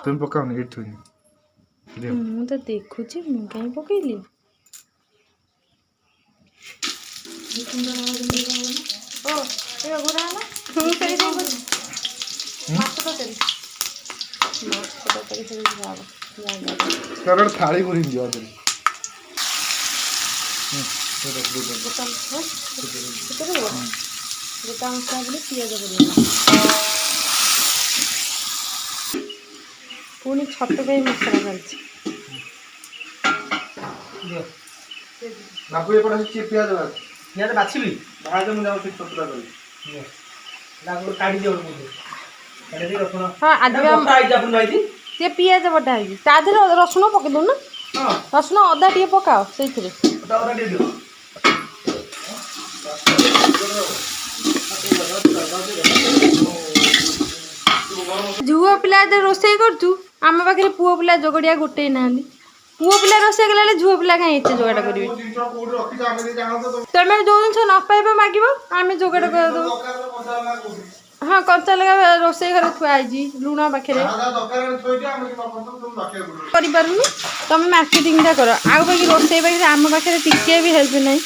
तुम पकाओ ये थोड़ी ମୁଁ ତ ଦେଖୁଛି ମୁଁ କାହିଁ ପକେଇଲି थाली पूरी दियो गोटा मसला बोले पियाज पड़ेगा पुणी छटू पे मसला चलती बाबू ये पड़ा से प्याज बाछिबी भाज मु जाऊ से छटुला करी लागो काडी दियो मुझे काडी दे रखना हां आज हम आई जा अपन भाई से पियाज बटा है ता देर रसुन पके दो ना हां रसुन अदा टिए पकाओ सेइथिरे अदा दे दियो झुआ पिला रोसई कर आम पाखे पुओ पिला जोगड़िया गोटे ना पुओ पिला रोसई कला झुआ पिला कहीं एत जोगाड़ करेंगे तुम जो जिन न पाइबा मागिब आम जोगाड़ कर हाँ कंचा लगा रोसई घर थुआई लुण पाखे करूनी तुम मार्केटिंग कर आउ बाकी रोसई पाखे आम पाखे टिके भी हेल्प नहीं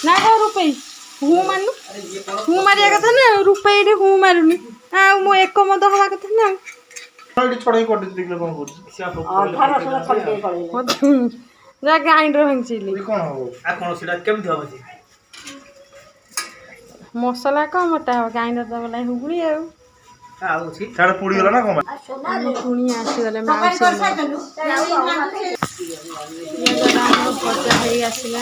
ना कह रूपई हूँ मानु हूँ मारिया कथा ना रूपई हूँ मारुनी आ मो एक मत हवा कथा ना ग्राइंडर भांगी मसला कम मोटा हम ग्राइंडर दबला हुगुड़ी पुणी आसीगले भजा हो आसला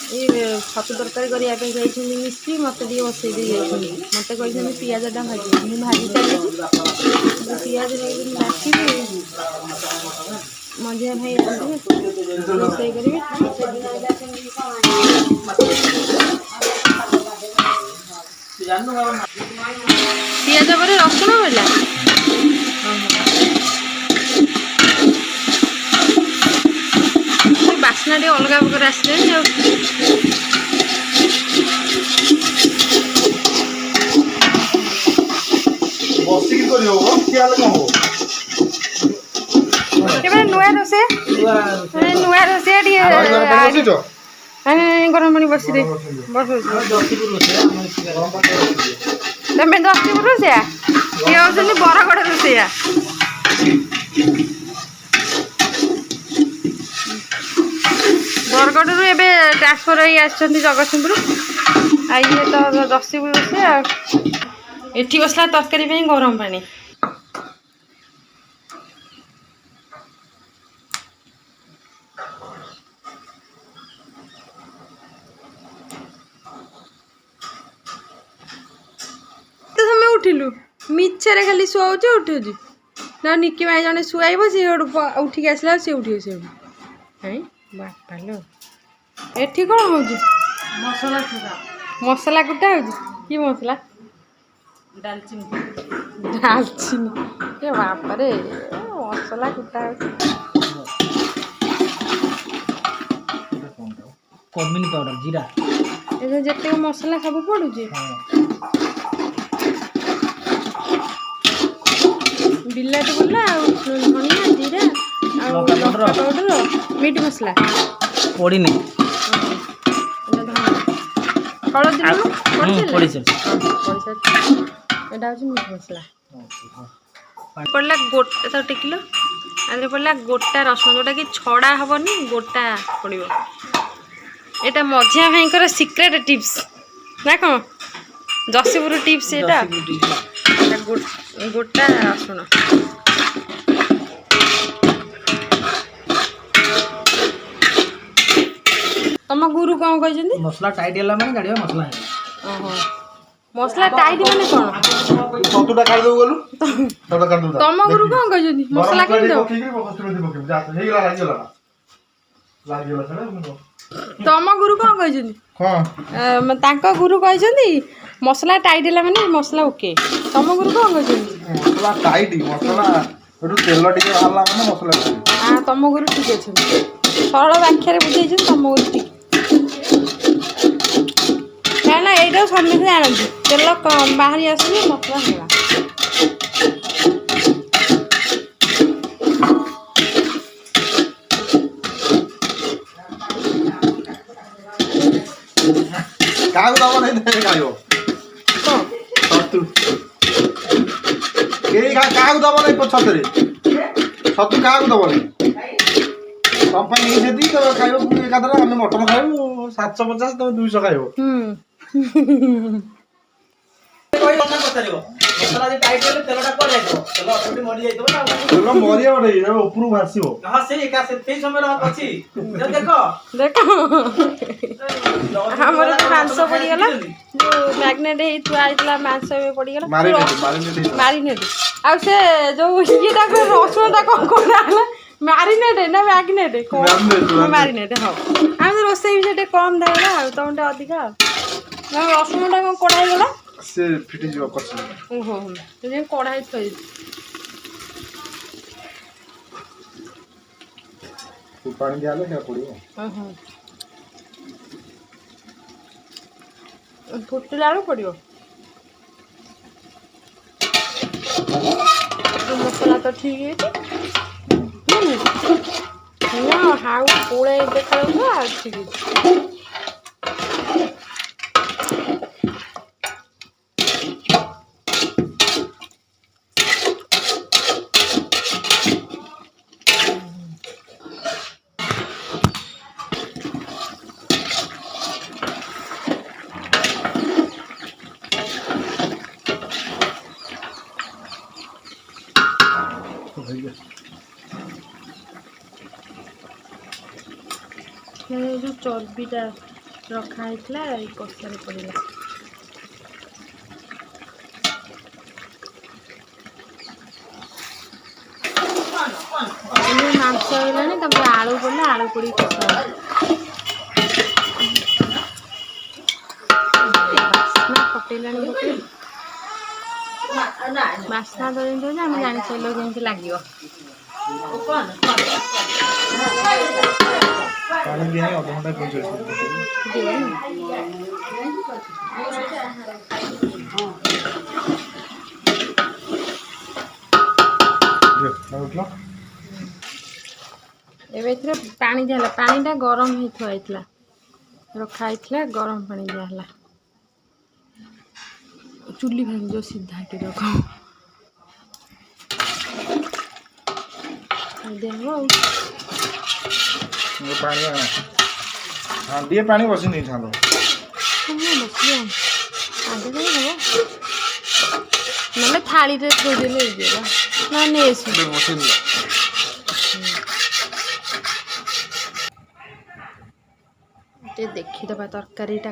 ये छतु तरकारी करने मिस्त्री मत दिए बसई दे मत कहते पियाजटा भाजी मुझे भाजी चली पियाज बाकी मझिया भाई आसवे रोसई करेंगे पियाज पर रसुण पड़ा बास्ना टे अलग प्रकार आसले नुआ रोसे गरम पानी बस तुम दस्तीपुर रोसैया ये हूँ बरगड़ रोसैया बरगड़ रू एबे ट्रांसफर हो जगतसिंहपुर ये तो दस्तीपुर रोसैया एठी बसला तरकारी गरम पानी उठिलु मिछरे खाली शुआऊँ उठुची ना निकी माई जन शुआब सी उठिक आसला सी उठ से बापालो एठी कौन हो मसला मसला कुटा हो कि मसला दालचीनी दालचीनी ये बापरे मसला कुटा कमिनी पाउडर जीरा ए जेते मसला सब पड़ुची बिलाटी बोला धनिया जीरा पाउडर मीट मसला पड़ी नहीं हलदी पड़ी एटा हूँ मीट मसला पड़ला गोटा तो टिकिलो आदि पड़ला गोटा रसुण जोटा कि छड़ा हेनी गोटा पड़ो यहाँ मझिया भाई सिक्रेट टिप्स ना कौन जसीपुर टिप्स यहाँ गोटा रसुण ତମ ଗୁରୁ କ'ଣ କହିଛନ୍ତି? ମସଲା ଟାଇଟ୍ ହେଲା ମାନେ ଜାଣିବା ମସଲା ହେଲା। ଓହୋ ମସଲା ଟାଇଟ୍ ମାନେ କ'ଣ? ଛତୁଟା କାଢିଦେବୁ ଗଲୁ ଛତୁଟା କାଢିଦେବୁ ତମ ଗୁରୁ କ'ଣ କହିଛନ୍ତି? ମସଲା କେମିତି ଦବ? ଲାଗିଗଲା ସେଟା ତମ ଗୁରୁ କ'ଣ କହିଛନ୍ତି? କଣ ତାଙ୍କ ଗୁରୁ କହିଛନ୍ତି ମସଲା ଟାଇଟ୍ ହେଲା ମାନେ ମସଲା ଓକେ। ତମ ଗୁରୁ କ'ଣ କହିଛନ୍ତି? ମସଲା ଟାଇଟ୍ ମସଲା ଏଠୁ ତେଲ ଟିକେ ବାହାରିଲା ମାନେ ମସଲା ତମ ଗୁରୁ ଠିକ୍ ଅଛନ୍ତି। ସରଳ ବାକ୍ୟରେ ବୁଝେଇଛନ୍ତି ତମ ଗୁରୁ ଠିକ୍। କାହିଁକିନା ଏଇଟା ସମସ୍ତେ ଜାଣନ୍ତି ତେଲ ବାହାରି ଆସିଲେ ମସଲା ହେଲା। କାହାକୁ ଦବ ନାହିଁ ଖାଇବ ଛତୁ କେହି କାହାକୁ ଦବ ନାହିଁ ଛତୁରେ ଛତୁ କାହାକୁ ଦବ ନାହିଁ ତମ ପାଇଁ ନେଇଛନ୍ତି ତମେ ଖାଇବ ପୁଣି ଏକାଥରେ ଆମେ ମଟନ ଖାଇବୁ 750 ତମେ 200 ଖାଇବ ତେଲ ମରିବ ନାହିଁ ଉପରକୁ ଭାସିବ ଆମର ମାଂସ ପଡ଼ିଗଲା ଯୋଉ ମ୍ୟାଗ୍ନେଟ୍ ହେଇ ଥୁଆ ହେଇଥିଲା ମାଂସ ଏବେ ପଡ଼ିଗଲା ମାରିନେଟ୍। ଆଉ ସେ ଯୋଉ ଇଏଟାକୁ ରସୁଣଟା କ'ଣ କରାହେଲା ମାରିନେଟ୍ ନା ମ୍ୟାଗ୍ନେଟ୍? ମାରିନେଟ୍ ହଉ। ଆମେ ରୋଷେଇ ବି ଟିକେ କମ୍ ଦେଲା ଆଉ ତମ ଟିକେ ଅଧିକା ଆଉ ରସୁଣଟା କ'ଣ କଡ଼ା ହେଇଗଲା ସେ ଫିଟିଯିବ କଷି। ଓହୋ ସେ କଢ଼ାଇ ଥୋଇ ପାଣି ଦିଆହେଲେ ସେଇଟା ପଡ଼ିବ। ଫୁଟିଲା ବେଳକୁ ପଡ଼ିବ। ମସଲା ତ ଠିକ୍ ହେଇଛି ହାଉ ପୋଳେ ଦେଖାଯାଉଥିଲା ଆଉ ଠିକ୍ ଅଛି। जो चर्बीटा रखा है कषारे पड़ा मांस है आलू पड़ा आलू पड़ी कषा बास्ना फटेला बास्ना तो जमी आम जानी सारे जमी लगे पानी दिए अधघंटा 45 मिनट पानी दिया पानीटा गरम ही थुआला रखाई गरम पानी दिया चुली भांगी जो सीधा रख पानी हाँ दिए पानी बसी नहीं था ना थाली ना देखीदे तरकारीटा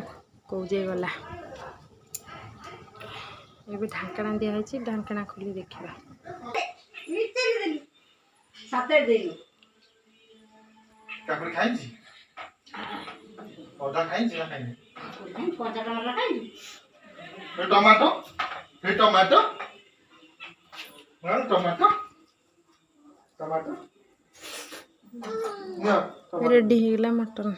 कौजे गला ये ढाकना दिखाई ढाकना खोली देखा काकुड़ी खाइछि अदा खाइछि ना खाइनि पंचा टमाटर खाइनि tomato tomato tomato tomato ready हो गला मटन।